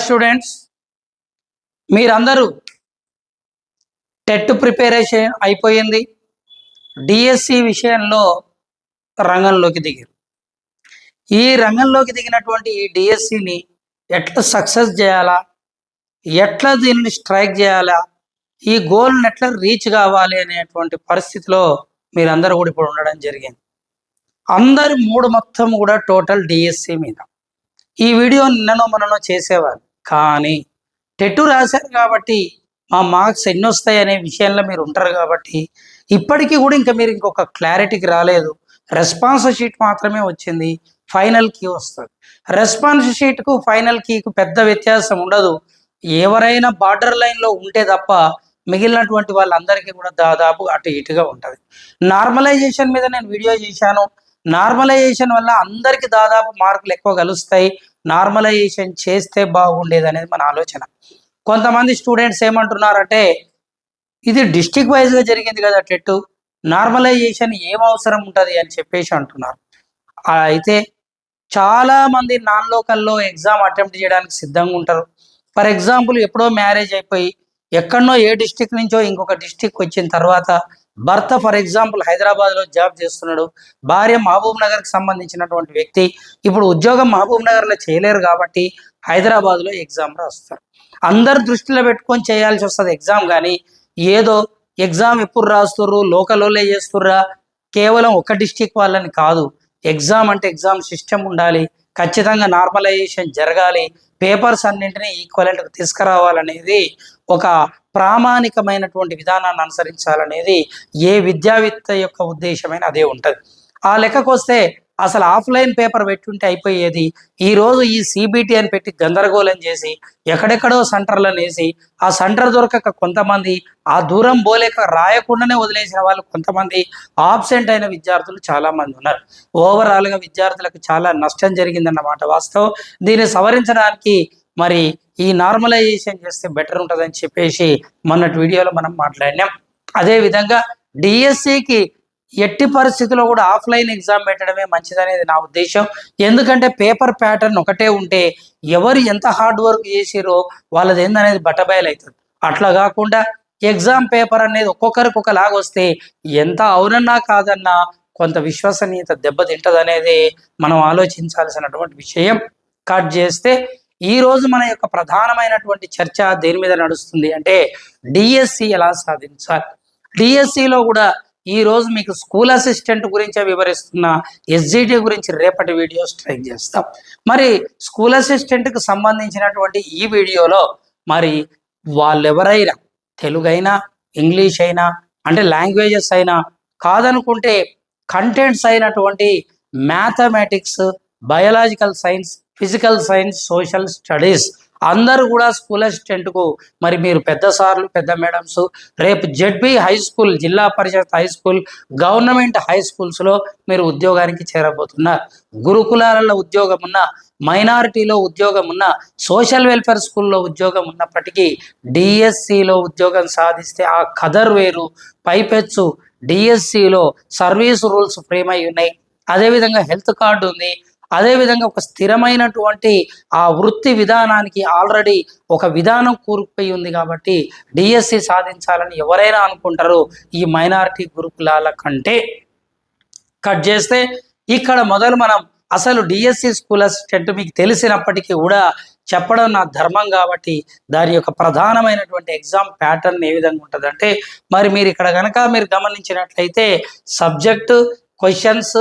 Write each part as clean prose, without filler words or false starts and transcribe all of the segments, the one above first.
Students, మీరందరూ TET preparation అయిపోయింది. DSC విషయంలో రంగంలోకి దిగారు. ఈ రంగంలోకి దిగినటువంటి ఈ డిఎస్సిని ఎట్లా సక్సెస్ చేయాలా, ఎట్లా దీన్ని స్ట్రైక్ చేయాలా, ఈ గోల్ని ఎట్లా రీచ్ కావాలి అనేటువంటి పరిస్థితిలో మీరందరూ కూడా ఇప్పుడు ఉండడం జరిగింది. అందరి మూడు మొత్తం కూడా టోటల్ డిఎస్సి మీద. ఈ వీడియో నిన్ననో మననో చేసేవారు, కానీ టెట్ రాశారు కాబట్టి మా మార్క్స్ ఎన్ని వస్తాయి అనే విషయంలో మీరు ఉంటారు కాబట్టి ఇప్పటికీ కూడా ఇంకా మీరు ఇంకొక క్లారిటీకి రాలేదు. రెస్పాన్స్ షీట్ మాత్రమే వచ్చింది, ఫైనల్ కీ వస్తుంది. రెస్పాన్స్ షీట్కు ఫైనల్ కీకు పెద్ద వ్యత్యాసం ఉండదు. ఎవరైనా బార్డర్ లైన్లో ఉంటే తప్ప మిగిలినటువంటి వాళ్ళందరికీ కూడా దాదాపు అటు ఇటుగా ఉంటుంది. నార్మలైజేషన్ మీద నేను వీడియో చేశాను. నార్మలైజేషన్ వల్ల అందరికీ దాదాపు మార్కులు ఎక్కువ కలుస్తాయి. నార్మలైజేషన్ చేస్తే బాగుండేది అనేది మన ఆలోచన. కొంతమంది స్టూడెంట్స్ ఏమంటున్నారంటే, ఇది డిస్ట్రిక్ట్ వైజ్గా జరిగింది కదా టెట్, నార్మలైజేషన్ ఏం అవసరం ఉంటుంది అని చెప్పేసి అంటున్నారు. అయితే చాలామంది నాన్ లోకల్లో ఎగ్జామ్ అటెంప్ట్ చేయడానికి సిద్ధంగా ఉంటారు. ఫర్ ఎగ్జాంపుల్, ఎప్పుడో మ్యారేజ్ అయిపోయి ఎక్కడనో ఏ డిస్ట్రిక్ట్ నుంచో ఇంకొక డిస్ట్రిక్ట్ వచ్చిన తర్వాత భర్త ఫర్ ఎగ్జాంపుల్ హైదరాబాద్లో జాబ్ చేస్తున్నాడు, భార్య మహబూబ్ నగర్కి సంబంధించినటువంటి వ్యక్తి. ఇప్పుడు ఉద్యోగం మహబూబ్ నగర్లో చేయలేరు కాబట్టి హైదరాబాద్లో ఎగ్జామ్ రాస్తారు. అందరు దృష్టిలో పెట్టుకొని చేయాల్సి వస్తుంది ఎగ్జామ్. కానీ ఏదో ఎగ్జామ్ ఎప్పుడు రాస్తుర్రు, లోకలోనే చేస్తుర్రా, కేవలం ఒక డిస్టిక్ వాళ్ళని కాదు. ఎగ్జామ్ అంటే ఎగ్జామ్ సిస్టమ్ ఉండాలి, ఖచ్చితంగా నార్మలైజేషన్ జరగాలి, పేపర్స్ అన్నింటినీ ఈక్వలెంట్కి తీసుకురావాలనేది, ఒక ప్రామాణికమైనటువంటి విధానాన్ని అనుసరించాలనేది ఏ విద్యావేత్త యొక్క ఉద్దేశమైన అదే ఉంటుంది. ఆ లెక్కకు వస్తే అసలు ఆఫ్లైన్ పేపర్ పెట్టుంటే అయిపోయేది. ఈరోజు ఈ సిబిటి అని పెట్టి గందరగోళం చేసి ఎక్కడెక్కడో సెంటర్లను వేసి ఆ సెంటర్ దొరకక కొంతమంది, ఆ దూరం పోలేక రాయకుండానే వదిలేసిన వాళ్ళు కొంతమంది, ఆబ్సెంట్ అయిన విద్యార్థులు చాలామంది ఉన్నారు. ఓవరాల్గా విద్యార్థులకు చాలా నష్టం జరిగిందన్నమాట వాస్తవం. దీన్ని సవరించడానికి మరి ఈ నార్మలైజేషన్ చేస్తే బెటర్ ఉంటుందని చెప్పేసి మొన్నటి వీడియోలో మనం మాట్లాడినాం. అదేవిధంగా డిఎస్సికి ఎట్టి పరిస్థితుల్లో కూడా ఆఫ్లైన్ ఎగ్జామ్ పెట్టడమే మంచిదనేది నా ఉద్దేశం. ఎందుకంటే పేపర్ ప్యాటర్న్ ఒకటే ఉంటే ఎవరు ఎంత హార్డ్ వర్క్ చేసిరో వాళ్ళది ఏందనేది బట్టబయలవుతుంది. అట్లా కాకుండా ఎగ్జామ్ పేపర్ అనేది ఒక్కొక్కరికి ఒకలాగా వస్తే ఎంత అవునన్నా కాదన్నా కొంత విశ్వసనీయత దెబ్బతింటది అనేది మనం ఆలోచించాల్సినటువంటి విషయం. కట్ చేస్తే ఈరోజు మన యొక్క ప్రధానమైనటువంటి చర్చ దేని మీద నడుస్తుంది అంటే డిఎస్సి ఎలా సాధించాలి. డిఎస్సిలో కూడా ఈరోజు మీకు స్కూల్ అసిస్టెంట్ గురించే వివరిస్తున్నా, ఎస్జిటి గురించి రేపటి వీడియో స్ట్రైక్ చేస్తాం. మరి స్కూల్ అసిస్టెంట్కి సంబంధించినటువంటి ఈ వీడియోలో మరి వాళ్ళెవరైనా తెలుగు అయినా ఇంగ్లీష్ అయినా అంటే లాంగ్వేజెస్ అయినా కాదనుకుంటే కంటెంట్స్ అయినటువంటి mathematics, biological science, physical science, social studies అందరూ కూడా స్కూల్ అసిస్టెంట్కు మరి మీరు పెద్ద సార్లు, పెద్ద మేడమ్స్ రేపు జెడ్బీ హై స్కూల్, జిల్లా పరిషత్ హై స్కూల్, గవర్నమెంట్ హై స్కూల్స్లో మీరు ఉద్యోగానికి చేరబోతున్నారు. గురుకులాలలో ఉద్యోగం ఉన్న, మైనారిటీలో ఉద్యోగం ఉన్న, సోషల్ వెల్ఫేర్ స్కూల్లో ఉద్యోగం ఉన్నప్పటికీ డిఎస్సిలో ఉద్యోగం సాధిస్తే ఆ కదర్ వేరు. పైపెచ్చు డిఎస్సిలో సర్వీస్ రూల్స్ ఫ్రేమ్ అయి ఉన్నాయి, అదేవిధంగా హెల్త్ కార్డు ఉంది, అదేవిధంగా ఒక స్థిరమైనటువంటి ఆ వృత్తి విధానానికి ఆల్రెడీ ఒక విధానం కూరుకుపోయి ఉంది. కాబట్టి డిఎస్సి సాధించాలని ఎవరైనా అనుకుంటారో ఈ మైనారిటీ గురుకులాల కంటే. కట్ చేస్తే ఇక్కడ మొదలు మనం అసలు డిఎస్సి స్కూల్ అసిస్టెంట్ మీకు తెలిసినప్పటికీ కూడా చెప్పడం నా ధర్మం కాబట్టి దాని యొక్క ప్రధానమైనటువంటి ఎగ్జామ్ ప్యాటర్న్ ఏ విధంగా ఉంటుందంటే, మరి మీరు ఇక్కడ కనుక మీరు గమనించినట్లయితే సబ్జెక్టు, క్వశ్చన్స్,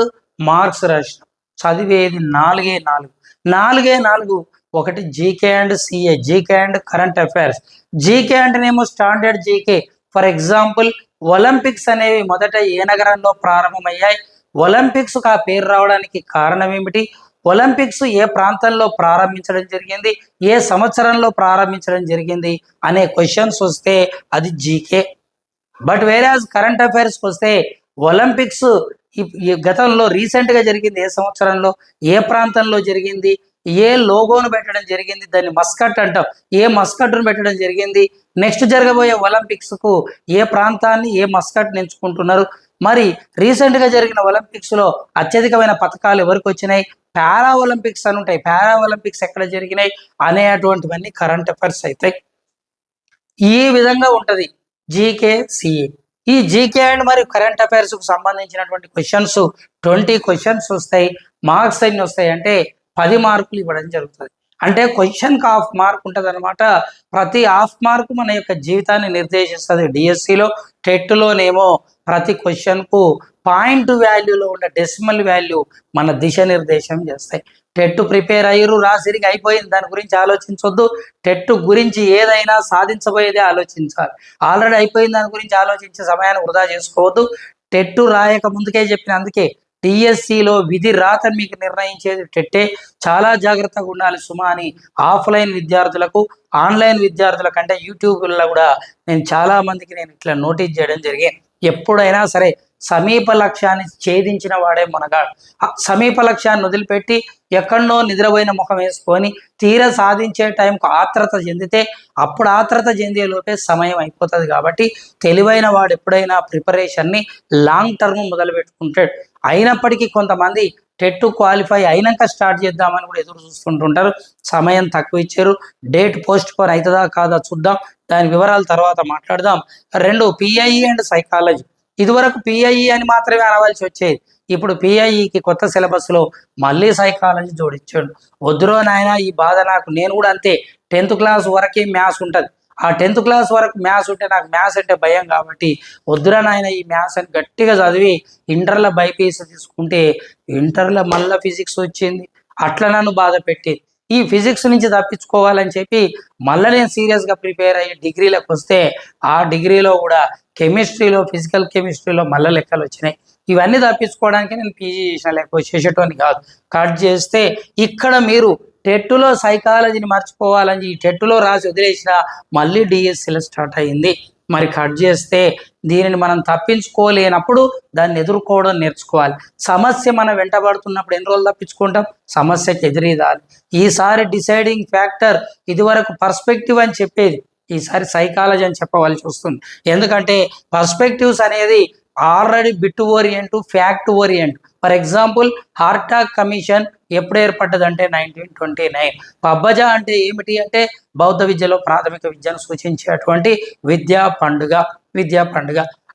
మార్క్స్ రాసిన చదివేది నాలుగే నాలుగు. ఒకటి GK and CA, GK and current affairs. GK అంటేనేమో standard GK. For example, Olympics అనేవి మొదట ఏ నగరంలో ప్రారంభమయ్యాయి, ఒలింపిక్స్కు ఆ పేరు రావడానికి కారణం ఏమిటి, ఒలింపిక్స్ ఏ ప్రాంతంలో ప్రారంభించడం జరిగింది, ఏ సంవత్సరంలో ప్రారంభించడం జరిగింది అనే క్వశ్చన్స్ వస్తే అది జీకే. బట్ వేరేజ్ కరెంట్ అఫైర్స్కి వస్తే ఒలింపిక్స్ ఈ గతంలో రీసెంట్గా జరిగింది, ఏ సంవత్సరంలో, ఏ ప్రాంతంలో జరిగింది, ఏ లోగోను పెట్టడం జరిగింది, దాన్ని మస్కట్ అంటాం, ఏ మస్కట్ను పెట్టడం జరిగింది, నెక్స్ట్ జరగబోయే ఒలింపిక్స్కు ఏ ప్రాంతాన్ని, ఏ మస్కట్ని ఎంచుకుంటున్నారు, మరి రీసెంట్గా జరిగిన ఒలింపిక్స్లో అత్యధికమైన పథకాలు ఎవరికి వచ్చినాయి? పారా ఒలింపిక్స్ అని ఉంటాయి. పారా ఒలింపిక్స్ ఎక్కడ జరిగినాయి అనేటువంటివన్నీ కరెంట్ అఫైర్స్ అవుతాయి. ఈ విధంగా ఉంటుంది జీకే సిఏ. ఈ జీకే అండ్ మరి కరెంట్ అఫైర్స్కు సంబంధించినటువంటి క్వశ్చన్స్ 20 క్వశ్చన్స్ వస్తాయి. మార్క్స్ ఎన్ని వస్తాయి అంటే 10 మార్కులు ఇవ్వడం జరుగుతుంది. అంటే క్వశ్చన్కి హాఫ్ మార్క్ ఉంటుంది అనమాట. ప్రతి హాఫ్ మార్క్ మన యొక్క జీవితాన్ని నిర్దేశిస్తుంది. డిఎస్సిలో టెట్లోనేమో ప్రతి క్వశ్చన్కు పాయింట్ వాల్యూలో ఉన్న డెసిమల్ వాల్యూ మన దిశ నిర్దేశం చేస్తాయి. టెట్ ప్రిపేర్ అయ్యారు, రాసిరికి అయిపోయింది, దాని గురించి ఆలోచించవద్దు. టెట్ గురించి ఏదైనా సాధించబోయేదే ఆలోచించాలి. ఆల్రెడీ అయిపోయింది దాని గురించి ఆలోచించే సమయాన్ని వృధా చేసుకోవద్దు. టెట్ రాయక ముందుకే చెప్పిన, అందుకే టిఎస్సిలో విధి రాతని మీకు నిర్ణయించేది టెట్టే. చాలా జాగ్రత్తగా ఉండాలి సుమా అని ఆఫ్లైన్ విద్యార్థులకు, ఆన్లైన్ విద్యార్థుల కంటే యూట్యూబ్లో కూడా నేను చాలా మందికి నేను ఇట్లా నోటీస్ చేయడం జరిగింది. ఎప్పుడైనా సరే సమీప లక్ష్యాన్ని ఛేదించిన వాడే మనగాడు. సమీప లక్ష్యాన్ని వదిలిపెట్టి ఎక్కడో నిద్రపోయిన ముఖం వేసుకొని తీర సాధించే టైంకు ఆత్రత చెందితే అప్పుడు ఆత్రత చెందే లోపే సమయం అయిపోతుంది. కాబట్టి తెలివైన వాడు ఎప్పుడైనా ప్రిపరేషన్ని లాంగ్ టర్మ్ మొదలు పెట్టుకుంటాడు. అయినప్పటికీ కొంతమంది టెట్ క్వాలిఫై అయినాక స్టార్ట్ చేద్దామని కూడా ఎదురు చూస్తుంటుంటారు. సమయం తక్కువ ఇచ్చారు. డేట్ పోస్ట్ పోన్ అవుతుందా కాదా చూద్దాం, దాని వివరాలు తర్వాత మాట్లాడదాం. 2 పిఐఈ అండ్ సైకాలజీ. ఇదివరకు పిఐఈ అని మాత్రమే అనవలసి వచ్చేది. ఇప్పుడు పిఐఈకి కొత్త సిలబస్లో మళ్ళీ సైకాలజీ జోడించాడు. వద్దురో నాయన ఈ బాధ నాకు, నేను కూడా అంతే. 10th క్లాస్ వరకే మ్యాథ్స్ ఉంటుంది. ఆ 10th క్లాస్ వరకు మ్యాథ్స్ ఉంటే నాకు మ్యాథ్స్ అంటే భయం, కాబట్టి వద్దురా నాయన ఈ మ్యాథ్స్ అని గట్టిగా చదివి ఇంటర్లో బైపీసీ తీసుకుంటే ఇంటర్లో మళ్ళీ ఫిజిక్స్ వచ్చింది. అట్లా నన్ను బాధ పెట్టేది. ఈ ఫిజిక్స్ నుంచి తప్పించుకోవాలని చెప్పి మళ్ళీ నేను సీరియస్గా ప్రిపేర్ అయ్యి డిగ్రీలకు వస్తే ఆ డిగ్రీలో కూడా కెమిస్ట్రీలో, ఫిజికల్ కెమిస్ట్రీలో మళ్ళీ లెక్కలు వచ్చినాయి. ఇవన్నీ తప్పించుకోవడానికి నేను పీజీ చేసిన, లేకపోతే చేసేటోని కాదు. కట్ చేస్తే ఇక్కడ మీరు టెట్లో సైకాలజీని మర్చిపోవాలని ఈ టెట్లో రాసి వదిలేసిన మళ్ళీ డిఎస్సిలో స్టార్ట్ అయ్యింది. మరి కట్ చేస్తే దీనిని మనం తప్పించుకోలేనప్పుడు దాన్ని ఎదుర్కోవడం నేర్చుకోవాలి. సమస్య మనం వెంటబడుతున్నప్పుడు ఎన్ని రోజులు తప్పించుకుంటాం? సమస్యకి ఎదురీదాలి. ఈసారి డిసైడింగ్ ఫ్యాక్టర్ ఇదివరకు పర్స్పెక్టివ్ అని చెప్పేది, ఈసారి సైకాలజీ అని చెప్పవలసి వస్తుంది. ఎందుకంటే పర్స్పెక్టివ్స్ అనేది already bit orient, fact orient. For example Hartog commission ఎప్పుడు ఏర్పడ్డదంటే 1929. పబ్బజ అంటే ఏమిటి అంటే బౌద్ధ విద్యలో ప్రాథమిక విద్యను సూచించేటువంటి విద్యా పండుగ.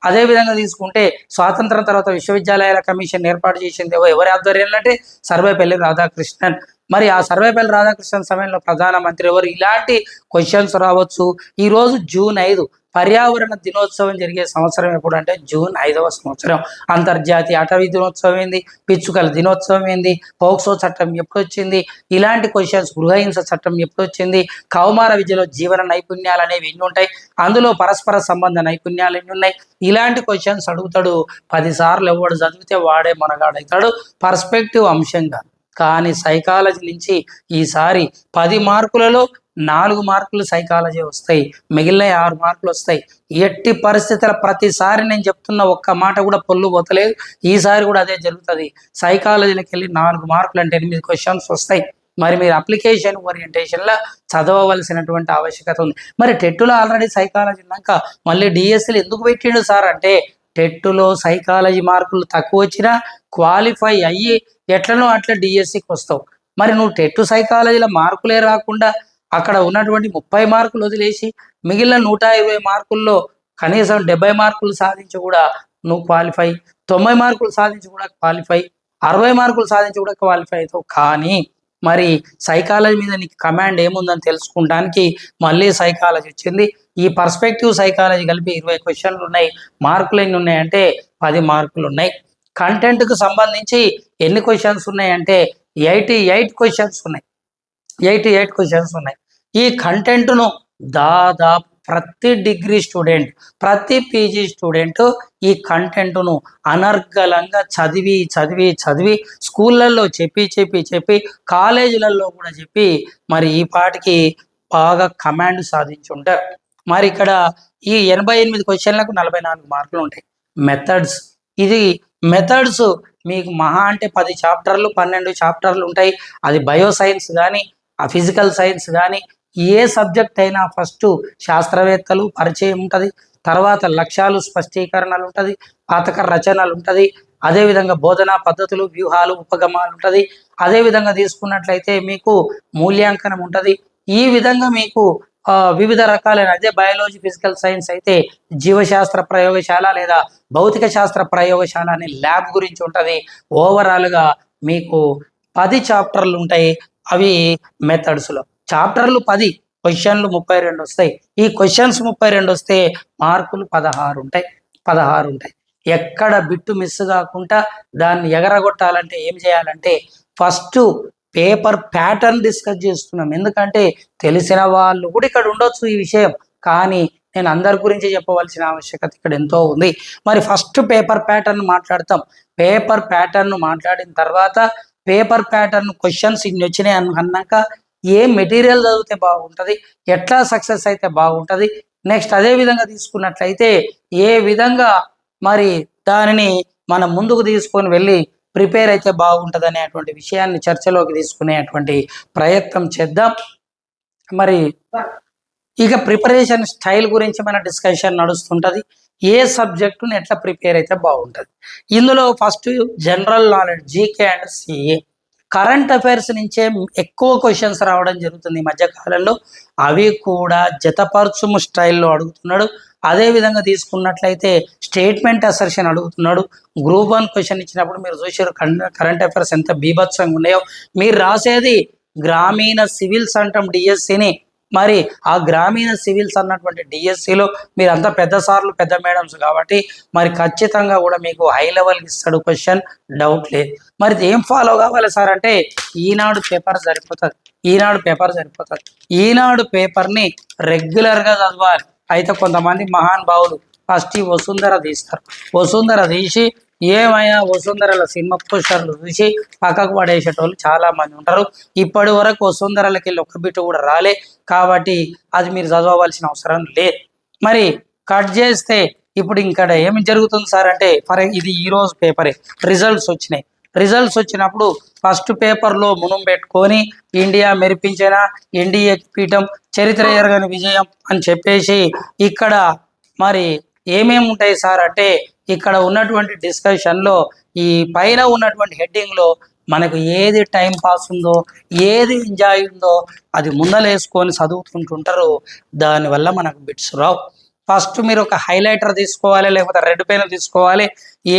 అదేవిధంగా తీసుకుంటే స్వాతంత్రం తర్వాత విశ్వవిద్యాలయాల కమిషన్ ఏర్పాటు చేసింది ఎవరి ఆధ్వర్యంలో అంటే సర్వేపల్లి రాధాకృష్ణన్. మరి ఆ సర్వేపల్లి రాధాకృష్ణన్ సమయంలో ప్రధానమంత్రి ఎవరు? ఇలాంటి క్వశ్చన్స్ రావచ్చు. ఈరోజు జూన్ 5 పర్యావరణ దినోత్సవం జరిగే సంవత్సరం ఎప్పుడు అంటే జూన్ 5వ సంవత్సరం. అంతర్జాతీయ అటవీ దినోత్సవం ఏంది? పిచ్చుకల దినోత్సవం ఏంది? పోక్సో చట్టం ఎప్పుడు వచ్చింది? ఇలాంటి క్వశ్చన్స్. గృహహింస చట్టం ఎప్పుడు వచ్చింది? కౌమార విద్యలో జీవన నైపుణ్యాలు అనేవి ఎన్ని ఉంటాయి? అందులో పరస్పర సంబంధ నైపుణ్యాలు ఎన్ని ఉన్నాయి? ఇలాంటి క్వశ్చన్స్ అడుగుతాడు. 10 సార్లు ఎవడు చదివితే వాడే మనగాడవుతాడు పర్స్పెక్టివ్ అంశంగా. కానీ సైకాలజీ నుంచి ఈసారి 10 మార్కులలో 4 మార్కులు సైకాలజీ వస్తాయి, మిగిలిన 6 మార్కులు వస్తాయి. ఎట్టి పరిస్థితుల ప్రతిసారి నేను చెప్తున్న ఒక్క మాట కూడా పొల్లు పోతలేదు. ఈసారి కూడా అదే జరుగుతుంది. సైకాలజీలోకి వెళ్ళి 4 మార్కులు అంటే 8 క్వశ్చన్స్ వస్తాయి. మరి మీరు అప్లికేషన్ ఓరియంటేషన్లో చదవవలసినటువంటి ఆవశ్యకత ఉంది. మరి టెట్లో ఆల్రెడీ సైకాలజీ ఉన్నాక మళ్ళీ డిఎస్సీలు ఎందుకు పెట్టిండు సార్ అంటే, టెట్లో సైకాలజీ మార్కులు తక్కువ వచ్చినా క్వాలిఫై అయ్యి ఎట్లనో అట్లా డిఎస్సికి వస్తావు. మరి నువ్వు టెట్ సైకాలజీలో మార్కులే రాకుండా అక్కడ ఉన్నటువంటి 30 మార్కులు వదిలేసి మిగిలిన 120 మార్కుల్లో కనీసం 70 మార్కులు సాధించి కూడా నువ్వు క్వాలిఫై, 90 మార్కులు సాధించి కూడా క్వాలిఫై, 60 మార్కులు సాధించి కూడా క్వాలిఫై అవుతావు. కానీ మరి సైకాలజీ మీద నీకు కమాండ్ ఏముందని తెలుసుకోవడానికి మళ్ళీ సైకాలజీ వచ్చింది. ఈ పర్స్పెక్టివ్ సైకాలజీ కలిపి 20 క్వశ్చన్లు ఉన్నాయి. మార్కులు ఎన్ని ఉన్నాయంటే 10 మార్కులు ఉన్నాయి. కంటెంట్కు సంబంధించి ఎన్ని క్వశ్చన్స్ ఉన్నాయంటే 88 క్వశ్చన్స్ ఉన్నాయి. 88 క్వశ్చన్స్ ఉన్నాయి. ఈ కంటెంట్ను దాదాపు ప్రతి డిగ్రీ స్టూడెంట్, ప్రతి పీజీ స్టూడెంట్ ఈ కంటెంట్ను అనర్గళంగా చదివి స్కూళ్ళల్లో చెప్పి కాలేజీలలో కూడా చెప్పి మరి ఈ పాటికి బాగా కమాండ్ సాధించి ఉంటారు. మరి ఇక్కడ ఈ 88 క్వశ్చన్లకు 44 మార్కులు ఉంటాయి. మెథడ్స్ మీకు మహా అంటే 10 చాప్టర్లు 12 చాప్టర్లు ఉంటాయి. అది బయోసైన్స్ కానీ, ఆ ఫిజికల్ సైన్స్ కానీ, ఏ సబ్జెక్ట్ అయినా ఫస్ట్ శాస్త్రవేత్తలు పరిచయం ఉంటుంది, తర్వాత లక్ష్యాలు స్పష్టీకరణలు ఉంటుంది, పాతక రచనలు ఉంటుంది, అదేవిధంగా బోధనా పద్ధతులు, వ్యూహాలు, ఉపగమాలు ఉంటుంది. అదేవిధంగా తీసుకున్నట్లయితే మీకు మూల్యాంకనం ఉంటుంది. ఈ విధంగా మీకు వివిధ రకాలైన అదే బయాలజీ ఫిజికల్ సైన్స్ అయితే జీవశాస్త్ర ప్రయోగశాల లేదా భౌతిక శాస్త్ర ప్రయోగశాల అనే ల్యాబ్ గురించి ఉంటుంది. ఓవరాల్గా మీకు 10 చాప్టర్లు ఉంటాయి. అవి మెథడ్స్లో చాప్టర్లు 10, క్వశ్చన్లు 32 వస్తాయి. ఈ క్వశ్చన్స్ 32 వస్తే మార్కులు 16 ఉంటాయి. 16 ఉంటాయి. ఎక్కడ బిట్టు మిస్ కాకుండా దాన్ని ఎగరగొట్టాలంటే ఏం చేయాలంటే ఫస్ట్ పేపర్ ప్యాటర్న్ డిస్కస్ చేస్తున్నాం. ఎందుకంటే తెలిసిన వాళ్ళు కూడా ఇక్కడ ఉండొచ్చు ఈ విషయం, కానీ నేను అందరి గురించి చెప్పవలసిన ఆవశ్యకత ఇక్కడ ఎంతో ఉంది. మరి ఫస్ట్ పేపర్ ప్యాటర్న్ మాట్లాడతాం. పేపర్ ప్యాటర్న్ మాట్లాడిన తర్వాత పేపర్ ప్యాటర్న్ క్వశ్చన్స్ ఇన్ని వచ్చినాయి అన్నాక ఏ మెటీరియల్ చదివితే బాగుంటుంది, ఎట్లా సక్సెస్ అయితే బాగుంటుంది, నెక్స్ట్ అదే విధంగా తీసుకున్నట్లయితే ఏ విధంగా మరి దానిని మనం ముందుకు తీసుకొని వెళ్ళి ప్రిపేర్ అయితే బాగుంటుంది అనేటువంటి విషయాన్ని చర్చలోకి తీసుకునేటువంటి ప్రయత్నం చేద్దాం. మరి ఇక ప్రిపరేషన్ స్టైల్ గురించి మన డిస్కషన్ నడుస్తుంటుంది. ఏ సబ్జెక్టుని ఎట్లా ప్రిపేర్ అయితే బాగుంటుంది. ఇందులో first general knowledge, GK and CA, current affairs నుంచే ఎక్కువ క్వశ్చన్స్ రావడం జరుగుతుంది ఈ మధ్యకాలంలో. అవి కూడా జతపరచుము స్టైల్లో అడుగుతున్నాడు. అదేవిధంగా తీసుకున్నట్లయితే స్టేట్మెంట్ అసర్షన్ అడుగుతున్నాడు. గ్రూప్ 1 క్వశ్చన్ ఇచ్చినప్పుడు మీరు చూసారు కరెంట్ అఫైర్స్ ఎంత బీభత్సంగా ఉన్నాయో. మీరు రాసేది గ్రామీణ సివిల్స్ అంటాం డిఎస్సిని. మరి ఆ గ్రామీణ సివిల్స్ అన్నటువంటి డిఎస్సిలో మీరు అంతా పెద్ద సార్లు పెద్ద మేడమ్స్ కాబట్టి మరి ఖచ్చితంగా కూడా మీకు హై లెవెల్కి ఇస్తాడు క్వశ్చన్, డౌట్ లేదు. మరి ఏం ఫాలో కావాలి సార్ అంటే ఈనాడు పేపర్ సరిపోతుంది. ఈనాడు పేపర్ని రెగ్యులర్గా చదవాలి. అయితే కొంతమంది మహానుభావులు ఫస్ట్ ఈ వసుంధర తీస్తారు. వసుంధర తీసి ఏమైనా వసుంధరల సినిమా పోస్టర్లు చూసి పక్కకు పడేసేటోళ్ళు చాలా మంది ఉంటారు. ఇప్పటి వరకు వసుంధరలకి వెళ్ళి ఒక్క బిట్టు కూడా రాలే, కాబట్టి అది మీరు చదవవలసిన అవసరం లేదు. మరి కట్ చేస్తే ఇప్పుడు ఇక్కడ ఏమి జరుగుతుంది సార్ అంటే ఇది ఈరోజు పేపరే, రిజల్ట్స్ వచ్చినాయి. రిజల్ట్స్ వచ్చినప్పుడు ఫస్ట్ పేపర్లో మునం పెట్టుకొని ఇండియా మెరిపించిన ఎన్డీఏ పీఠం చరిత్ర ఎరగని విజయం అని చెప్పేసి ఇక్కడ మరి ఏమేమి ఉంటాయి సార్ అంటే ఇక్కడ ఉన్నటువంటి డిస్కషన్లో ఈ పైన ఉన్నటువంటి హెడ్డింగ్లో మనకు ఏది టైం పాస్ ఉందో, ఏది ఎంజాయ్ ఉందో అది ముందలేసుకొని చదువుతుంటుంటారు. దానివల్ల మనకు బిట్స్ రావు. ఫస్ట్ మీరు ఒక హైలైటర్ తీసుకోవాలి, లేకపోతే రెడ్ పెన్ తీసుకోవాలి.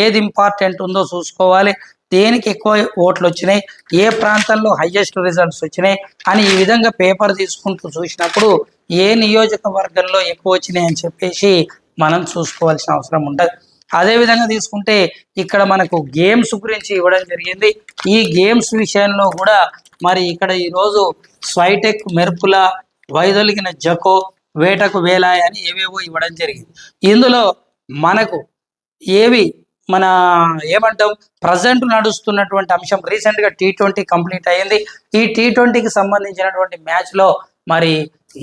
ఏది ఇంపార్టెంట్ ఉందో చూసుకోవాలి, దేనికి ఎక్కువ ఓట్లు వచ్చినాయి, ఏ ప్రాంతంలో హైయెస్ట్ రిజల్ట్స్ వచ్చినాయి అని ఈ విధంగా పేపర్ తీసుకుంటూ చూసినప్పుడు ఏ నియోజకవర్గంలో ఎక్కువ వచ్చినాయి అని చెప్పేసి మనం చూసుకోవాల్సిన అవసరం ఉంటుంది. అదేవిధంగా తీసుకుంటే ఇక్కడ మనకు గేమ్స్ గురించి ఇవ్వడం జరిగింది. ఈ గేమ్స్ విషయంలో కూడా మరి ఇక్కడ ఈరోజు స్వైటెక్, మెరుపుల, వైదొలిగిన జకో, వేటకు వేలాయ అని ఏవేవో ఇవ్వడం జరిగింది. ఇందులో మనకు ఏవి మన ఏమంటాం ప్రజెంట్ నడుస్తున్నటువంటి అంశం, రీసెంట్గా T20 కంప్లీట్ అయ్యింది. ఈ T20కి సంబంధించినటువంటి మ్యాచ్లో మరి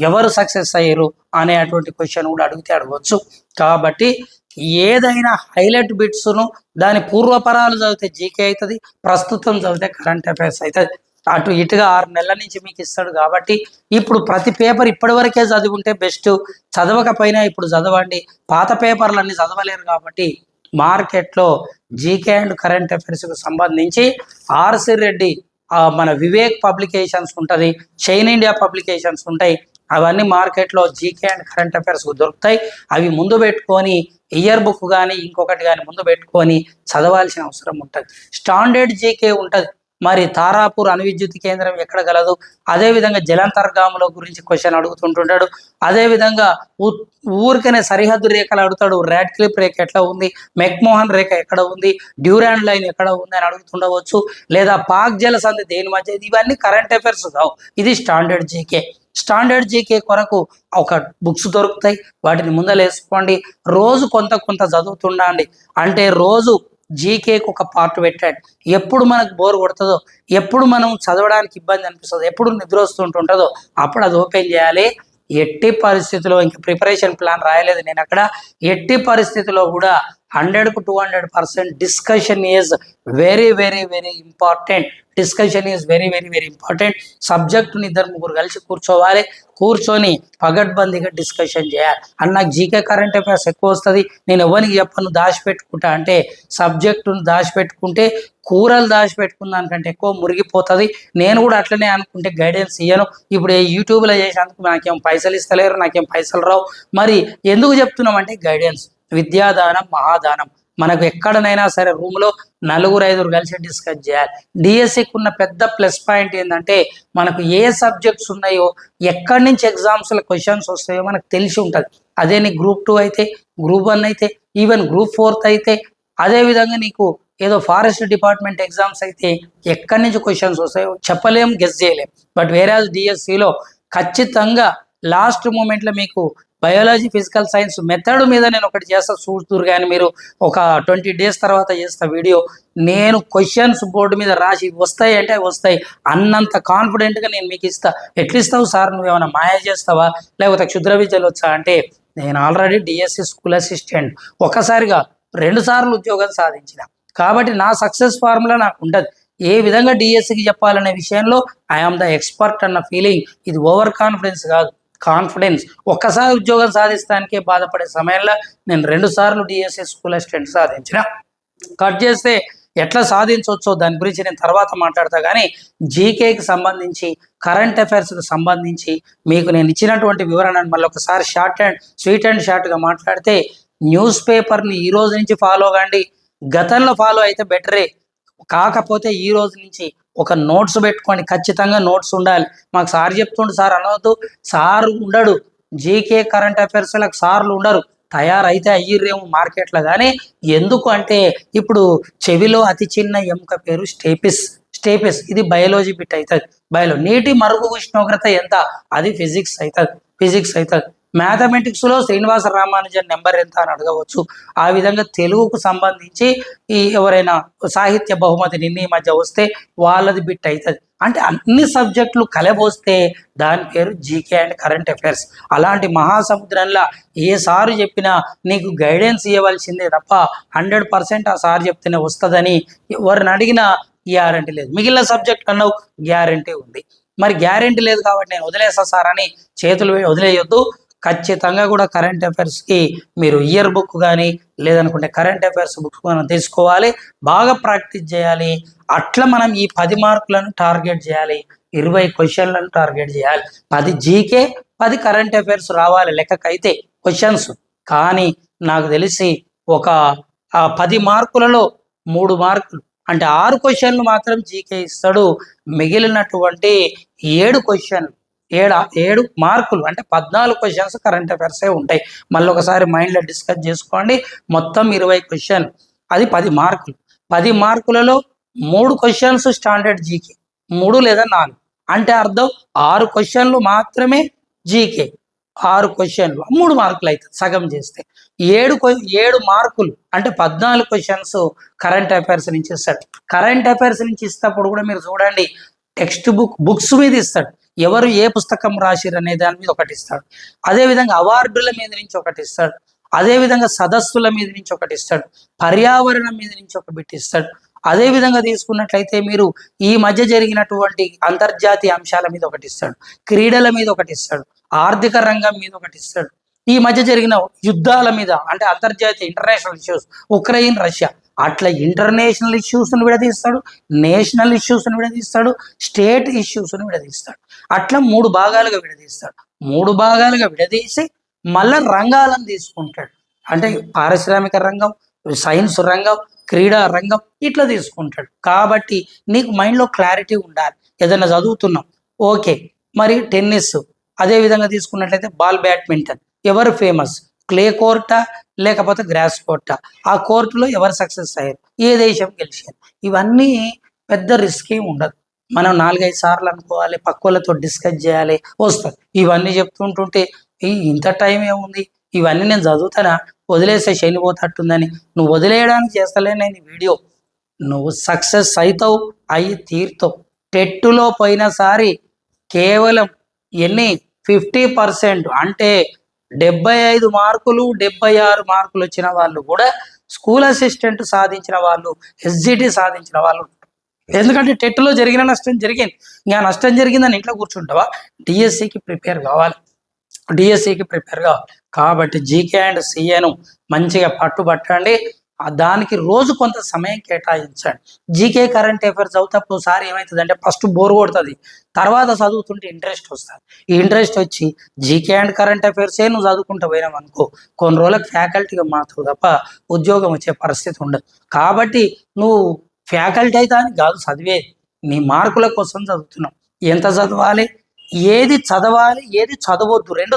ఎవరు సక్సెస్ అయ్యారు అనేటువంటి క్వశ్చన్ కూడా అడగవచ్చు. కాబట్టి ఏదైనా హైలైట్ బిట్స్ను దాని పూర్వపరాలు చదివితే జీకే అవుతుంది, ప్రస్తుతం చదివితే కరెంట్ అఫైర్స్ అవుతుంది. అటు ఇటుగా 6 నెలల నుంచి మీకు ఇస్తాడు. కాబట్టి ఇప్పుడు ప్రతి పేపర్ ఇప్పటి వరకే చదివింటే బెస్ట్, చదవకపోయినా ఇప్పుడు చదవండి. పాత పేపర్లన్నీ చదవలేరు కాబట్టి మార్కెట్లో జీకే అండ్ కరెంట్ అఫైర్స్కు సంబంధించి ఆర్సి రెడ్డి మన వివేక్ పబ్లికేషన్స్ ఉంటుంది, షైన్ ఇండియా పబ్లికేషన్స్ ఉంటాయి. అవన్నీ మార్కెట్లో జీకే అండ్ కరెంట్ అఫైర్స్ దొరుకుతాయి. అవి ముందు పెట్టుకొని ఇయర్ బుక్ కానీ ఇంకొకటి కానీ ముందు పెట్టుకొని చదవాల్సిన అవసరం ఉంటుంది. స్టాండర్డ్ జీకే ఉంటుంది. మరి తారాపూర్ అణు విద్యుత్ కేంద్రం ఎక్కడ గలదు, అదేవిధంగా జలంతర్గాముల గురించి క్వశ్చన్ అడుగుతుంటుంటాడు. అదేవిధంగా ఊరికనే సరిహద్దు రేఖలు అడుగుతాడు. ర్యాడ్ క్లిప్ రేఖ ఎట్లా ఉంది, మెక్మోహన్ రేఖ ఎక్కడ ఉంది, డ్యూరాండ్ లైన్ ఎక్కడ ఉంది అని అడుగుతుండవచ్చు. లేదా పాక్ జలసంధి దేని మధ్య, ఇవన్నీ కరెంట్ అఫైర్స్ కావు. ఇది స్టాండర్డ్ జీకే. స్టాండర్డ్ జీకే కొరకు ఒక బుక్స్ దొరుకుతాయి, వాటిని ముందలేసుకోండి. రోజు కొంత కొంత చదువుతుండండి. అంటే రోజు జీకేకి ఒక పార్ట్ పెట్టండి. ఎప్పుడు మనకు బోర్ కొడుతుందో, ఎప్పుడు మనం చదవడానికి ఇబ్బంది అనిపిస్తుందో, ఎప్పుడు నిద్ర వస్తుంటుంటుందో అప్పుడు అది ఓపెన్ చేయాలి. ఎట్టి పరిస్థితిలో ఇంకా ప్రిపరేషన్ ప్లాన్ రాయలేదు నేను అక్కడ. ఎట్టి పరిస్థితిలో కూడా 100కు 200% discussion is very very very important. Discussion is very very very important. సబ్జెక్టుని ఇద్దరు ముగ్గురు కలిసి కూర్చోవాలి, కూర్చొని పగడ్బందీగా డిస్కషన్ చేయాలి. అండ్ నాకు జీకే కరెంట్ అఫైర్స్ ఎక్కువ వస్తుంది, నేను ఎవరికి చెప్పను దాచిపెట్టుకుంటా అంటే, సబ్జెక్టును దాచిపెట్టుకుంటే కూరలు దాచిపెట్టుకున్న దానికంటే ఎక్కువ మురిగిపోతుంది. నేను కూడా అట్లనే అనుకుంటే గైడెన్స్ ఇయ్యను. ఇప్పుడు యూట్యూబ్లో చేసేందుకు నాకేం పైసలు ఇస్తలేరు, నాకేం పైసలు రావు. మరి ఎందుకు చెప్తున్నామంటే గైడెన్స్, విద్యాదానం మహాదానం. మనకు ఎక్కడనైనా సరే రూమ్లో 4-5 కలిసి డిస్కస్ చేయాలి. డిఎస్సికి ఉన్న పెద్ద ప్లస్ పాయింట్ ఏంటంటే మనకు ఏ సబ్జెక్ట్స్ ఉన్నాయో, ఎక్కడి నుంచి ఎగ్జామ్స్లో క్వశ్చన్స్ వస్తాయో మనకు తెలిసి ఉంటుంది. అదే నీ గ్రూప్ 2 అయితే, గ్రూప్ 1 అయితే, ఈవెన్ గ్రూప్ 4 అయితే, అదేవిధంగా నీకు ఏదో ఫారెస్ట్ డిపార్ట్మెంట్ ఎగ్జామ్స్ అయితే ఎక్కడి నుంచి క్వశ్చన్స్ వస్తాయో చెప్పలేం, గెస్ చేయలేం. బట్ వేరేజ్ డిఎస్సిలో ఖచ్చితంగా లాస్ట్ మూమెంట్లో మీకు బయాలజీ ఫిజికల్ సైన్స్ మెథడ్ మీద నేను ఒకటి చేస్తా, చూస్తురు కానీ మీరు ఒక 20 days తర్వాత చేస్తా వీడియో. నేను క్వశ్చన్స్ బోర్డు మీద రాసి వస్తాయి అంటే వస్తాయి అన్నంత కాన్ఫిడెంట్గా నేను మీకు ఇస్తా. ఎట్లిస్తావు సార్, నువ్వు ఏమైనా మాయ చేస్తావా, లేకపోతే క్షుద్ర విద్యలు వచ్చా అంటే, నేను ఆల్రెడీ డిఎస్సి స్కూల్ అసిస్టెంట్ ఒకసారిగా 2 సార్లు ఉద్యోగం సాధించిన, కాబట్టి నా సక్సెస్ ఫార్ములా నాకు ఉంటుంది. ఏ విధంగా డిఎస్సికి చెప్పాలనే విషయంలో ఐఆమ్ ద ఎక్స్పర్ట్ అన్న ఫీలింగ్. ఇది ఓవర్ కాన్ఫిడెన్స్ కాదు, కాన్ఫిడెన్స్. ఒక్కసారి ఉద్యోగం సాధిస్తానికే బాధపడే సమయంలో నేను 2 సార్లు డిఎస్సి స్కూల్ అసిస్టెంట్ సాధించిన. కట్ చేస్తే ఎట్లా సాధించవచ్చో దాని గురించి నేను తర్వాత మాట్లాడతా. కానీ జీకేకి సంబంధించి, కరెంట్ అఫైర్స్కి సంబంధించి మీకు నేను ఇచ్చినటువంటి వివరణను మళ్ళీ ఒకసారి స్వీట్ అండ్ షార్ట్గా మాట్లాడితే, న్యూస్ పేపర్ని ఈ రోజు నుంచి ఫాలో కండి. గతంలో ఫాలో అయితే బెటరే, కాకపోతే ఈ రోజు నుంచి ఒక నోట్స్ పెట్టుకోండి, ఖచ్చితంగా నోట్స్ ఉండాలి. మాకు సార్ చెప్తుండు సార్ అనవద్దు, సార్ ఉండడు. జీకే కరెంట్ అఫైర్స్లకు సార్లు ఉండరు, తయారైతే అయ్యిర్రేమో మార్కెట్లో. కానీ ఎందుకు అంటే ఇప్పుడు చెవిలో అతి చిన్న ఎముక పేరు స్టేపిస్ ఇది బయాలజీ బిట్ అవుతుంది. నీటి మరుగు ఉష్ణోగ్రత ఎంత, అది ఫిజిక్స్ అవుతుంది. మ్యాథమెటిక్స్లో శ్రీనివాస రామానుజన్ నెంబర్ ఎంత అని అడగవచ్చు. ఆ విధంగా తెలుగుకు సంబంధించి ఎవరైనా సాహిత్య బహుమతి నిన్న మధ్య వస్తే వాళ్ళది బిట్ అవుతుంది. అంటే అన్ని సబ్జెక్టులు కలబోస్తే దాని పేరు జీకే అండ్ కరెంట్ అఫైర్స్. అలాంటి మహాసముద్రంలో ఏ సారు చెప్పినా నీకు గైడెన్స్ ఇవ్వవలసిందే తప్ప 100% ఆ సార్ చెప్తేనే వస్తుందని ఎవరిని అడిగినా గ్యారంటీ లేదు. మిగిలిన సబ్జెక్ట్ అన్నావు గ్యారంటీ ఉంది. మరి గ్యారంటీ లేదు కాబట్టి నేను వదిలేస్తా సార్ అని చేతులు వదిలేయొద్దు. ఖచ్చితంగా కూడా కరెంట్ అఫైర్స్కి మీరు ఇయర్ బుక్ కానీ లేదనుకుంటే కరెంట్ అఫైర్స్ బుక్స్ మనం తీసుకోవాలి, బాగా ప్రాక్టీస్ చేయాలి. అట్లా మనం ఈ 10 మార్కులను టార్గెట్ చేయాలి, 20 క్వశ్చన్లను టార్గెట్ చేయాలి. 10 జీకే 10 కరెంట్ అఫైర్స్ రావాలి లెక్కకైతే క్వశ్చన్స్. కానీ నాకు తెలిసి ఒక 10 మార్కులలో 3 మార్కులు అంటే 6 క్వశ్చన్లు మాత్రం జీకే ఇస్తాడు. మిగిలినటువంటి 7 క్వశ్చన్లు 7 మార్కులు అంటే 14 క్వశ్చన్స్ కరెంట్ అఫైర్సే ఉంటాయి. మళ్ళీ ఒకసారి మైండ్లో డిస్కస్ చేసుకోండి. మొత్తం 20 క్వశ్చన్, అది 10 మార్కులు. 10 మార్కులలో 3 క్వశ్చన్స్ స్టాండర్డ్ జీకే, 3 లేదా 4 అంటే అర్థం 6 క్వశ్చన్లు మాత్రమే జీకే. 6 క్వశ్చన్లు 3 మార్కులు అవుతుంది సగం చేస్తే. 7 మార్కులు అంటే 14 క్వశ్చన్స్ కరెంట్ అఫైర్స్ నుంచి ఇస్తాడు. కరెంట్ అఫైర్స్ నుంచి ఇస్తప్పుడు కూడా మీరు చూడండి, టెక్స్ట్ బుక్స్ మీద ఇస్తాడు, ఎవరు ఏ పుస్తకం రాసిరు అనే దాని మీద ఒకటి ఇస్తాడు. అదేవిధంగా అవార్డుల మీద నుంచి ఒకటి ఇస్తాడు, అదేవిధంగా సదస్సుల మీద నుంచి ఒకటి ఇస్తాడు, పర్యావరణం మీద నుంచి ఒక బిట్ ఇస్తాడు. అదేవిధంగా తీసుకున్నట్లయితే మీరు ఈ మధ్య జరిగినటువంటి అంతర్జాతీయ అంశాల మీద ఒకటి ఇస్తాడు, క్రీడల మీద ఒకటి ఇస్తాడు, ఆర్థిక రంగం మీద ఒకటి ఇస్తాడు, ఈ మధ్య జరిగిన యుద్ధాల మీద అంటే అంతర్జాతీయ ఇంటర్నేషనల్ ఇష్యూస్, ఉక్రెయిన్ రష్యా, అట్లా ఇంటర్నేషనల్ ఇష్యూస్ను విడదీస్తాడు, నేషనల్ ఇష్యూస్ను విడదీస్తాడు, స్టేట్ ఇష్యూస్ను విడదీస్తాడు. అట్లా 3 భాగాలుగా విడదీస్తాడు. 3 భాగాలుగా విడదీసి మళ్ళా రంగాలను తీసుకుంటాడు. అంటే పారిశ్రామిక రంగం, సైన్స్ రంగం, క్రీడా రంగం ఇట్లా తీసుకుంటాడు. కాబట్టి నీకు మైండ్లో క్లారిటీ ఉండాలి. ఏదైనా చదువుతున్నాం ఓకే, మరి టెన్నిస్ అదేవిధంగా తీసుకున్నట్లయితే బ్యాడ్మింటన్ ఎవరు ఫేమస్, క్లే కోర్టా లేకపోతే గ్రాస్ కోర్టా, ఆ కోర్టులో ఎవరు సక్సెస్ అయ్యారు, ఏ దేశం గెలిచారు, ఇవన్నీ పెద్ద రిస్క్ ఏమి ఉండదు. మనం 4-5 సార్లు అనుకోవాలి, పక్కలతో డిస్కస్ చేయాలి, వస్తుంది. ఇవన్నీ చెప్తుంటుంటే ఇంత టైం ఏముంది, ఇవన్నీ నేను చదువుతానా, వదిలేసే శని పోతట్టుందని నువ్వు వదిలేయడానికి చేస్తలే నేను వీడియో. నువ్వు సక్సెస్ అవుతావు, అయి తీరుతావు. టెట్టులో పోయినసారి కేవలం 50% అంటే 75 మార్కులు 76 మార్కులు వచ్చిన వాళ్ళు కూడా స్కూల్ అసిస్టెంట్ సాధించిన వాళ్ళు, ఎస్జిటి సాధించిన వాళ్ళు. ఎందుకంటే టెట్లో జరిగిన నష్టం జరిగింది, ఇంకా నష్టం జరిగిందని ఇంట్లో కూర్చుంటావా? డిఎస్సికి ప్రిపేర్ కావాలి, డిఎస్సికి ప్రిపేర్ కావాలి. కాబట్టి జీకే అండ్ సిఏను మంచిగా పట్టుబట్టండి, దానికి రోజు కొంత సమయం కేటాయించండి. జీకే కరెంట్ అఫైర్స్ చదువుతప్పుడు ఒకసారి ఏమవుతుందంటే ఫస్ట్ బోర్ కొడుతుంది, తర్వాత చదువుతుంటే ఇంట్రెస్ట్ వస్తుంది. ఈ ఇంట్రెస్ట్ వచ్చి జీకే అండ్ కరెంట్ అఫైర్సే నువ్వు చదువుకుంటూ పోయినావు అనుకో, కొన్ని రోజులకు ఫ్యాకల్టీగా మారుతావు తప్ప ఉద్యోగం వచ్చే పరిస్థితి ఉండదు. కాబట్టి నువ్వు ఫ్యాకల్టీ అయితే అని కాదు చదివేది, నీ మార్కుల కోసం చదువుతున్నావు. ఎంత చదవాలి, ఏది చదవాలి, ఏది చదవద్దు, రెండు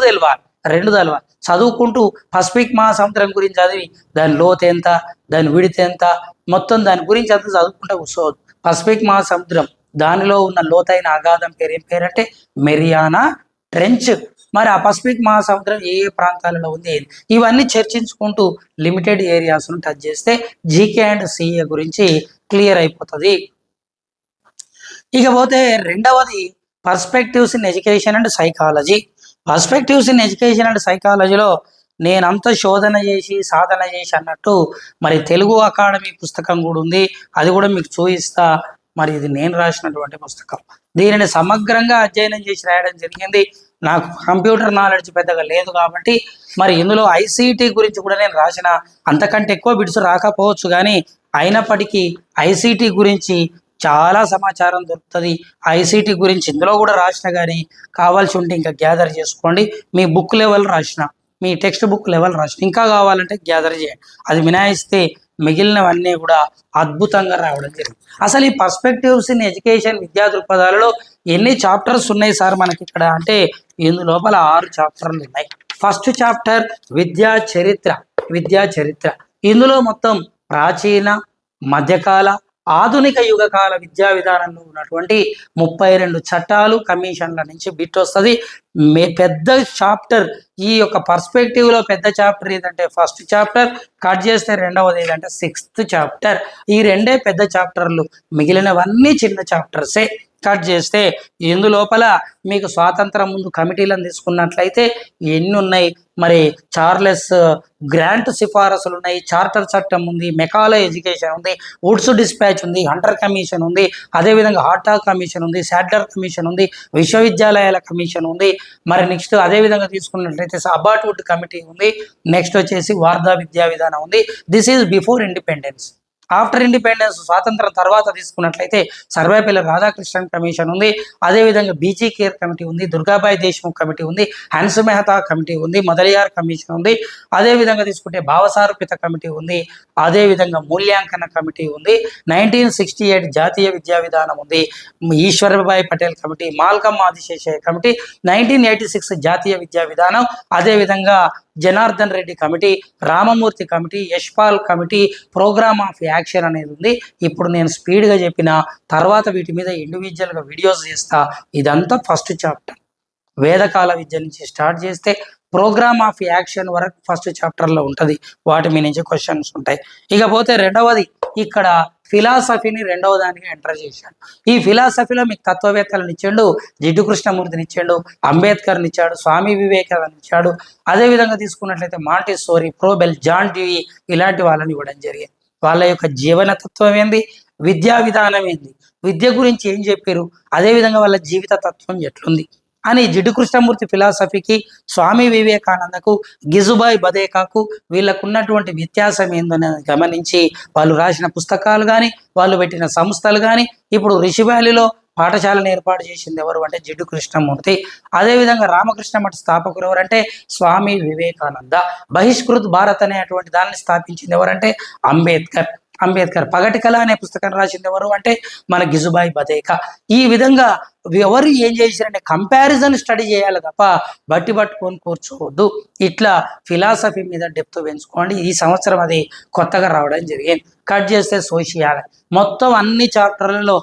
తెలవాలి. చదువుకుంటూ పసిఫిక్ మహాసముద్రం గురించి చదివి దాని లోతు ఎంత, దాని విడత ఎంత, మొత్తం దాని గురించి అంతా చదువుకుంటూ కూర్చోవద్దు. పసిఫిక్ మహాసముద్రం దానిలో ఉన్న లోతైన అగాధం పేరు ఏం పేరంటే మెరియానా ట్రెంచ్. మరి ఆ పసిఫిక్ మహాసముద్రం ఏ ఏ ప్రాంతాలలో ఉంది, ఇవన్నీ చర్చించుకుంటూ లిమిటెడ్ ఏరియాస్ను టచ్ చేస్తే జీకే అండ్ సిఏ గురించి క్లియర్ అయిపోతుంది. ఇకపోతే రెండవది perspectives in education and psychology. Perspectives in education and సైకాలజీలో నేనంతా శోధన చేసి సాధన చేసి అన్నట్టు మరి తెలుగు అకాడమీ పుస్తకం కూడా ఉంది, అది కూడా మీకు చూపిస్తా. మరి ఇది నేను రాసినటువంటి పుస్తకం, దీనిని సమగ్రంగా అధ్యయనం చేసి రాయడం జరిగింది. నాకు కంప్యూటర్ నాలెడ్జ్ పెద్దగా లేదు కాబట్టి మరి ఇందులో ఐసీటీ గురించి కూడా నేను రాసిన, అంతకంటే ఎక్కువ బిడ్స్ రాకపోవచ్చు కానీ అయినప్పటికీ ఐసీటీ గురించి చాలా సమాచారం దొరుకుతుంది. ఐసీటీ గురించి ఇందులో కూడా రాసిన, కానీ కావాల్సి ఉంటే ఇంకా గ్యాదర్ చేసుకోండి. మీ బుక్ లెవెల్ రాసిన, మీ టెక్స్ట్ బుక్ లెవెల్ రాసిన, ఇంకా కావాలంటే గ్యాదర్ చేయండి. అది మినాయిస్తే మిగిలినవన్నీ కూడా అద్భుతంగా రావడం జరిగింది. అసలు ఈ పర్స్పెక్టివ్స్ ఇన్ ఎడ్యుకేషన్ విద్యా దృక్పథాలలో ఎన్ని చాప్టర్స్ ఉన్నాయి సార్ మనకి ఇక్కడ అంటే, ఇందులోపల 6 చాప్టర్లు ఉన్నాయి. ఫస్ట్ చాప్టర్ విద్యా చరిత్ర. ఇందులో మొత్తం ప్రాచీన, మధ్యకాల, ఆధునిక యుగకాల విద్యా విధానంలో ఉన్నటువంటి 32 చట్టాలు, కమిషన్ల నుంచి బిట్ వస్తుంది. పెద్ద చాప్టర్ ఈ యొక్క పర్స్పెక్టివ్లో పెద్ద చాప్టర్ ఏదంటే ఫస్ట్ చాప్టర్, కట్ చేస్తే రెండవది ఏదంటే 6th చాప్టర్. ఈ రెండే పెద్ద చాప్టర్లు, మిగిలినవన్నీ చిన్న చాప్టర్సే. కట్ చేస్తే ఇందులోపల మీకు స్వాతంత్రం ముందు కమిటీలను తీసుకున్నట్లయితే ఎన్ని ఉన్నాయి, మరి చార్లెస్ గ్రాంట్ సిఫారసులు ఉన్నాయి, చార్టర్ చట్టం ఉంది, మెకాలే ఎడ్యుకేషన్ ఉంది, వుడ్స్ డిస్పాచ్ ఉంది, హంటర్ కమిషన్ ఉంది, అదేవిధంగా హాటా కమిషన్ ఉంది, శాడ్లర్ కమిషన్ ఉంది, విశ్వవిద్యాలయాల కమిషన్ ఉంది. మరి నెక్స్ట్ అదేవిధంగా తీసుకున్నట్లయితే అబాట్ వుడ్ కమిటీ ఉంది. నెక్స్ట్ వచ్చేసి వార్ధా విద్యా విధానం ఉంది. This is before independence. After independence స్వాతంత్రం తర్వాత తీసుకున్నట్లయితే సర్వేపల్లి రాధాకృష్ణన్ కమిషన్ ఉంది, అదేవిధంగా బీజీ కేర్ కమిటీ ఉంది, దుర్గాబాయి దేశ్ముఖ్ కమిటీ ఉంది, హన్స్ మెహతా కమిటీ ఉంది, మొదలియార్ కమిషన్ ఉంది, అదేవిధంగా తీసుకుంటే భావసారూపిత కమిటీ ఉంది, అదేవిధంగా మూల్యాంకన కమిటీ ఉంది, 1968 జాతీయ విద్యా విధానం ఉంది, Ishwarbhai Patel committee, Malcolm Adiseshiah committee, 1986 జాతీయ విద్యా విధానం, అదేవిధంగా Janardhan Reddy committee, Ramamurti committee, Yashpal committee, programme of action అనేది ఉంది. ఇప్పుడు నేను స్పీడ్గా చెప్పిన తర్వాత వీటి మీద ఇండివిజువల్గా వీడియోస్ చేస్తా. ఇదంతా ఫస్ట్ చాప్టర్. వేదకాల విద్య నుంచి స్టార్ట్ చేస్తే ప్రోగ్రామ్ ఆఫ్ యాక్షన్ వరకు ఫస్ట్ చాప్టర్లో ఉంటుంది, వాటి మీ నుంచి క్వశ్చన్స్ ఉంటాయి. ఇకపోతే రెండవది ఇక్కడ ఫిలాసఫీని రెండవ దానికి ఎంటర్ చేశాడు. ఈ ఫిలాసఫీలో మీకు తత్వవేత్తలను ఇచ్చాడు, జిడ్డు కృష్ణమూర్తిని ఇచ్చాడు, అంబేద్కర్ని ఇచ్చాడు, స్వామి వివేకానందని ఇచ్చాడు. అదేవిధంగా తీసుకున్నట్లయితే మాంటిసోరీ, ప్రోబెల్, జాన్ డ్యూయి ఇలాంటి వాళ్ళని ఇవ్వడం జరిగింది. వాళ్ళ యొక్క జీవన తత్వం ఏంది, విద్యా విధానం ఏంది, విద్య గురించి ఏం చెప్పారు, అదేవిధంగా వాళ్ళ జీవిత తత్వం ఎట్లుంది అని జిడ్డు కృష్ణమూర్తి ఫిలాసఫీకి, స్వామి వివేకానందకు, గిజుబాయ్ బదేకాకు వీళ్ళకున్నటువంటి వ్యత్యాసం ఏందనేది గమనించి వాళ్ళు రాసిన పుస్తకాలు కానీ వాళ్ళు పెట్టిన సంస్థలు కానీ, ఇప్పుడు రిషి వ్యాలీలో పాఠశాలను ఏర్పాటు చేసింది ఎవరు అంటే జిడ్డు కృష్ణమూర్తి. అదేవిధంగా రామకృష్ణ మఠ స్థాపకులు ఎవరంటే స్వామి వివేకానంద. బహిష్కృత్ భారత్ అనేటువంటి దాన్ని స్థాపించింది ఎవరంటే అంబేద్కర్. పగటికల అనే పుస్తకం రాసింది ఎవరు అంటే మన గిజుబాయ్ బదేకా. ఈ విధంగా ఎవరు ఏం చేశారంటే కంపారిజన్ స్టడీ చేయాలి తప్ప బట్టి పట్టుకొని కూర్చోవద్దు. ఇట్లా ఫిలాసఫీ మీద డెప్త్ పెంచుకోండి. ఈ సంవత్సరం అది కొత్తగా రావడం జరిగింది. కట్ చేస్తే సోషియాలజీ, మొత్తం అన్ని చాప్టర్లలో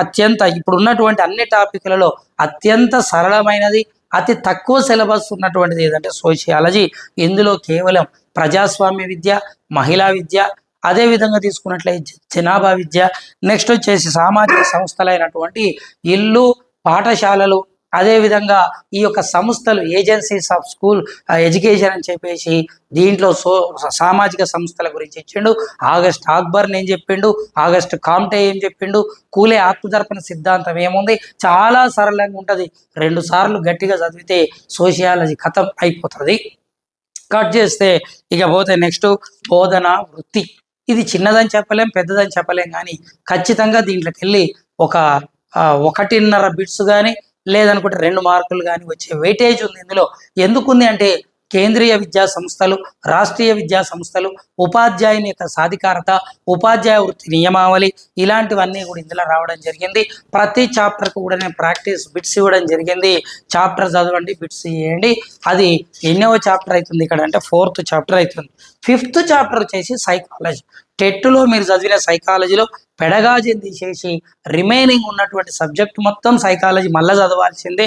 అత్యంత ఇప్పుడు ఉన్నటువంటి అన్ని టాపిక్లలో అత్యంత సరళమైనది, అతి తక్కువ సిలబస్ ఉన్నటువంటిది ఏదంటే సోషియాలజీ. ఇందులో కేవలం ప్రజాస్వామ్య విద్య, మహిళా విద్య, అదేవిధంగా తీసుకున్నట్లయితే జనాభా విద్య, నెక్స్ట్ వచ్చేసి సామాజిక సంస్థలైనటువంటి ఇల్లు, పాఠశాలలు, అదేవిధంగా ఈ యొక్క సంస్థలు ఏజెన్సీస్ ఆఫ్ స్కూల్ ఎడ్యుకేషన్ అని చెప్పేసి దీంట్లో సామాజిక సంస్థల గురించి ఇచ్చిండు. ఆగస్ట్ అక్బర్ ఏం చెప్పిండు, ఆగస్ట్ కామ్టే ఏం చెప్పిండు, కూలే ఆత్మదర్పణ సిద్ధాంతం ఏముంది, చాలా సరళంగా ఉంటుంది. 2 సార్లు గట్టిగా చదివితే సోషియాలజీ ఖతం అయిపోతుంది. కట్ చేస్తే ఇక పోతే నెక్స్ట్ బోధన వృత్తి. ఇది చిన్నదని చెప్పలేం, పెద్దదని చెప్పలేం, కానీ ఖచ్చితంగా దీంట్లోకి వెళ్ళి ఒక 1.5 బిట్స్ కానీ లేదనుకుంటే 2 మార్కులు కానీ వచ్చే వెయిటేజ్ ఉంది ఇందులో. ఎందుకుంది అంటే కేంద్రీయ విద్యా సంస్థలు, రాష్ట్రీయ విద్యా సంస్థలు, ఉపాధ్యాయుని యొక్క సాధికారత, ఉపాధ్యాయ వృత్తి నియమావళి ఇలాంటివన్నీ కూడా ఇందులో రావడం జరిగింది. ప్రతి చాప్టర్కు కూడా నేను ప్రాక్టీస్ బిట్స్ ఇవ్వడం జరిగింది. చాప్టర్ చదవండి, బిట్స్ చేయండి. అది ఎన్నో చాప్టర్ అవుతుంది ఇక్కడ అంటే 4th చాప్టర్ అవుతుంది. 5th చాప్టర్ వచ్చేసి సైకాలజీ. టెట్లో మీరు చదివిన సైకాలజీలో పెడగాజీని తీసేసి రిమైనింగ్ ఉన్నటువంటి సబ్జెక్ట్ మొత్తం సైకాలజీ మళ్ళీ చదవాల్సిందే.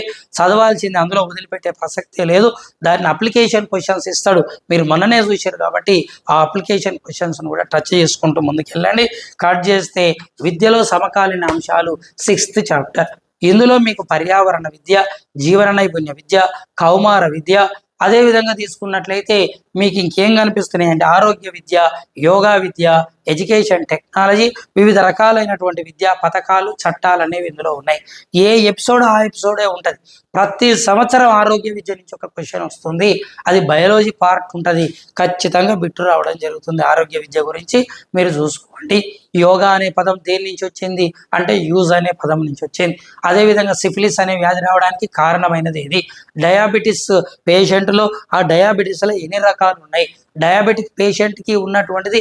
అందులో వదిలిపెట్టే ప్రసక్తే లేదు. దాన్ని అప్లికేషన్ క్వశ్చన్స్ ఇస్తాడు, మీరు మొన్ననే చూశారు కాబట్టి ఆ అప్లికేషన్ క్వశ్చన్స్ను కూడా టచ్ చేసుకుంటూ ముందుకెళ్ళండి. కట్ చేస్తే విద్యలో సమకాలీన అంశాలు 6th చాప్టర్. ఇందులో మీకు పర్యావరణ విద్య, జీవన నైపుణ్య విద్య, కౌమార విద్య, అదేవిధంగా తీసుకున్నట్లయితే మీకు ఇంకేం కనిపిస్తున్నాయి అంటే ఆరోగ్య విద్య, యోగా విద్య, ఎడ్యుకేషన్ టెక్నాలజీ, వివిధ రకాలైనటువంటి విద్యా పథకాలు, చట్టాలు అనేవి ఇందులో ఉన్నాయి. ఏ ఎపిసోడ్ ఆ ఎపిసోడే ఉంటుంది. ప్రతి సంవత్సరం ఆరోగ్య విద్య నుంచి ఒక క్వశ్చన్ వస్తుంది. అది బయాలజీ పార్ట్ ఉంటుంది. ఖచ్చితంగా బిట్టు రావడం జరుగుతుంది ఆరోగ్య విద్య గురించి, మీరు చూసుకోండి. యోగా అనే పదం దేని నుంచి వచ్చింది అంటే యూజ్ అనే పదం నుంచి వచ్చింది. అదేవిధంగా సిఫిలిస్ అనే వ్యాధి రావడానికి కారణమైనది ఇది. డయాబెటిస్ పేషెంట్లో ఆ డయాబెటిస్లో ఎన్ని రకాలు ఉన్నాయి, డయాబెటిక్ పేషెంట్కి ఉన్నటువంటిది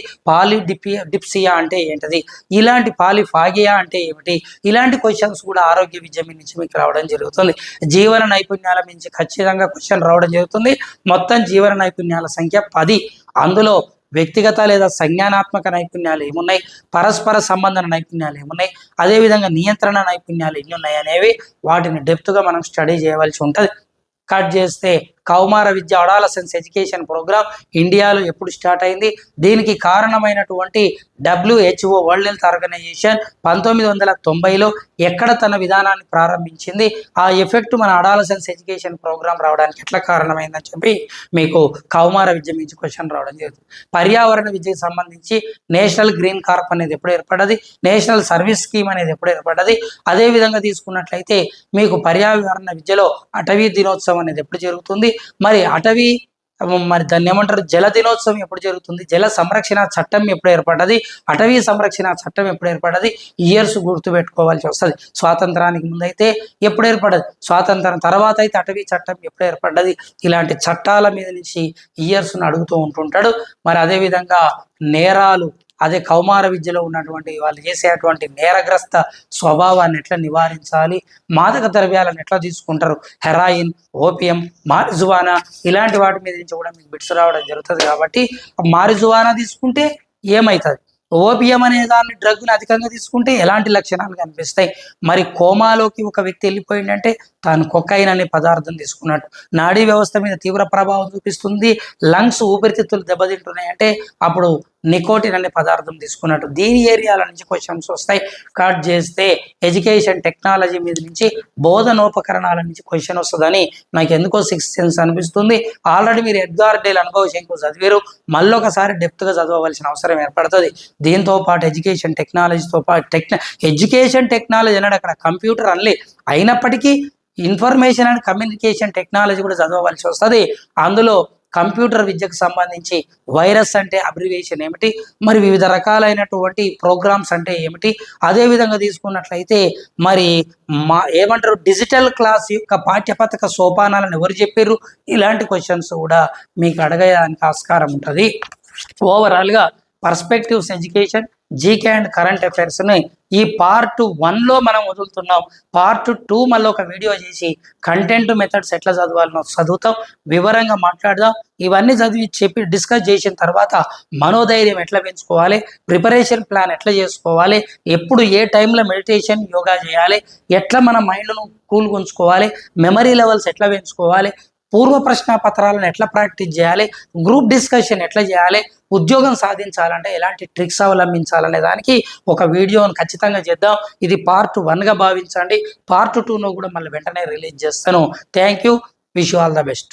డిప్సియా అంటే ఏంటిది, ఇలాంటి పాలిఫాగియా అంటే ఏమిటి, ఇలాంటి క్వశ్చన్స్ కూడా ఆరోగ్య విద్య నుంచి మీకు రావడం జరుగుతుంది. జీవన నైపుణ్యాల నుంచి ఖచ్చితంగా క్వశ్చన్ రావడం జరుగుతుంది. మొత్తం జీవన నైపుణ్యాల సంఖ్య 10. అందులో వ్యక్తిగత లేదా సంజ్ఞానాత్మక నైపుణ్యాలు ఏమున్నాయి, పరస్పర సంబంధన నైపుణ్యాలు ఏమున్నాయి, అదేవిధంగా నియంత్రణ నైపుణ్యాలు ఎన్ని ఉన్నాయి అనేవి వాటిని డెప్త్గా మనం స్టడీ చేయవలసి ఉంటుంది. కట్ చేస్తే కౌమార విద్య అడాలసెన్స్ ఎడ్యుకేషన్ ప్రోగ్రామ్ ఇండియాలో ఎప్పుడు స్టార్ట్ అయింది, దీనికి కారణమైనటువంటి WHO వరల్డ్ హెల్త్ ఆర్గనైజేషన్ 1990లో ఎక్కడ తన విధానాన్ని ప్రారంభించింది, ఆ ఎఫెక్ట్ మన అడాలసెన్స్ ఎడ్యుకేషన్ ప్రోగ్రామ్ రావడానికి ఎట్లా కారణమైందని చెప్పి మీకు కౌమార విద్య నుంచి క్వశ్చన్ రావడం జరుగుతుంది. పర్యావరణ విద్యకు సంబంధించి నేషనల్ గ్రీన్ కార్ప్ అనేది ఎప్పుడు ఏర్పడ్డది, నేషనల్ సర్వీస్ స్కీమ్ అనేది ఎప్పుడు ఏర్పడ్డది, అదేవిధంగా తీసుకున్నట్లయితే మీకు పర్యావరణ విద్యలో అటవీ దినోత్సవం అనేది ఎప్పుడు జరుగుతుంది, మరి దాన్ని ఏమంటారు జల దినోత్సవం ఎప్పుడు జరుగుతుంది, జల సంరక్షణ చట్టం ఎప్పుడు ఏర్పడ్డది, అటవీ సంరక్షణ చట్టం ఎప్పుడు ఏర్పడ్డది, ఇయర్స్ గుర్తుపెట్టుకోవాల్సి వస్తుంది. స్వాతంత్రానికి ముందైతే ఎప్పుడు ఏర్పడ్డది, స్వాతంత్రం తర్వాత అయితే అటవీ చట్టం ఎప్పుడు ఏర్పడ్డది, ఇలాంటి చట్టాల మీద నుంచి ఇయర్స్ను అడుగుతూ ఉంటుంటాడు. మరి అదేవిధంగా నేరాలు, అదే కౌమార విద్యలో ఉన్నటువంటి వాళ్ళు చేసేటువంటి నేరగ్రస్త స్వభావాన్ని ఎట్లా నివారించాలి, మాదక ద్రవ్యాలను ఎట్లా తీసుకుంటారు, హెరాయిన్, ఓపియం, మారిజువానా ఇలాంటి వాటి మీద నుంచి కూడా మీకు బిట్స్ రావడం జరుగుతుంది. కాబట్టి మారిజువానా తీసుకుంటే ఏమవుతుంది, ఓపియం అనే దాన్ని డ్రగ్ని అధికంగా తీసుకుంటే ఎలాంటి లక్షణాలు కనిపిస్తాయి, మరి కోమాలోకి ఒక వ్యక్తి వెళ్ళిపోయిందంటే తాను కొకైన్ అనే పదార్థం తీసుకున్నట్టు, నాడీ వ్యవస్థ మీద తీవ్ర ప్రభావం చూపిస్తుంది, లంగ్స్ ఊపిరితిత్తులు దెబ్బతింటున్నాయంటే అప్పుడు నికోటిన్ అనే పదార్థం తీసుకున్నట్టు. దీని ఏరియాల నుంచి క్వశ్చన్స్ వస్తాయి. కట్ చేస్తే ఎడ్యుకేషన్ టెక్నాలజీ మీద నుంచి బోధనోపకరణాల నుంచి క్వశ్చన్ వస్తుందని నాకు ఎందుకో 6th సెన్స్ అనిపిస్తుంది. ఆల్రెడీ మీరు ఎడ్గార్ డేల్ అనుభవ శంకు చదివారు, మళ్ళీ ఒకసారి డెప్త్గా చదవవలసిన అవసరం ఏర్పడుతుంది. దీంతో పాటు ఎడ్యుకేషన్ టెక్నాలజీతో పాటు ఎడ్యుకేషన్ టెక్నాలజీ అన్నాడు అక్కడ కంప్యూటర్ అనలే, అయినప్పటికీ ఇన్ఫర్మేషన్ అండ్ కమ్యూనికేషన్ టెక్నాలజీ కూడా చదవవలసి వస్తుంది. అందులో కంప్యూటర్ విద్యకు సంబంధించి వైరస్ అంటే అబ్రివేషన్ ఏమిటి, మరి వివిధ రకాలైనటువంటి ప్రోగ్రామ్స్ అంటే ఏమిటి, అదేవిధంగా తీసుకున్నట్లయితే మరి ఏమంటారు డిజిటల్ క్లాస్ యొక్క పాఠ్యపథక సోపానాలను ఎవరు చెప్పారు, ఇలాంటి క్వశ్చన్స్ కూడా మీకు అడగడానికి ఆస్కారం ఉంటుంది. ఓవరాల్గా perspectives education, GK and current అఫైర్స్ని ఈ పార్ట్ 1లో మనం వదులుతున్నాం. పార్ట్ 2 మళ్ళీ ఒక వీడియో చేసి కంటెంట్ మెథడ్స్ ఎట్లా చదవాలనో చదువుతాం, వివరంగా మాట్లాడదాం. ఇవన్నీ చదివి డిస్కస్ చేసిన తర్వాత మనోధైర్యం ఎట్లా పెంచుకోవాలి, ప్రిపరేషన్ ప్లాన్ ఎట్లా చేసుకోవాలి, ఎప్పుడు ఏ టైంలో మెడిటేషన్ యోగా చేయాలి, ఎట్లా మన మైండ్ను కూల్గా ఉంచుకోవాలి, మెమరీ లెవెల్స్ ఎట్లా పెంచుకోవాలి, పూర్వ ప్రశ్న పత్రాలను ఎట్లా ప్రాక్టీస్ చేయాలి, గ్రూప్ డిస్కషన్ ఎట్లా చేయాలి, ఉద్యోగం సాధించాలంటే ఎలాంటి ట్రిక్స్ అవలంబించాలనే దానికి ఒక వీడియోను ఖచ్చితంగా చేద్దాం. ఇది పార్ట్ 1గా భావించండి. పార్ట్ 2ను కూడా మళ్ళీ వెంటనే రిలీజ్ చేస్తాను. Thank you. Wish you all the best.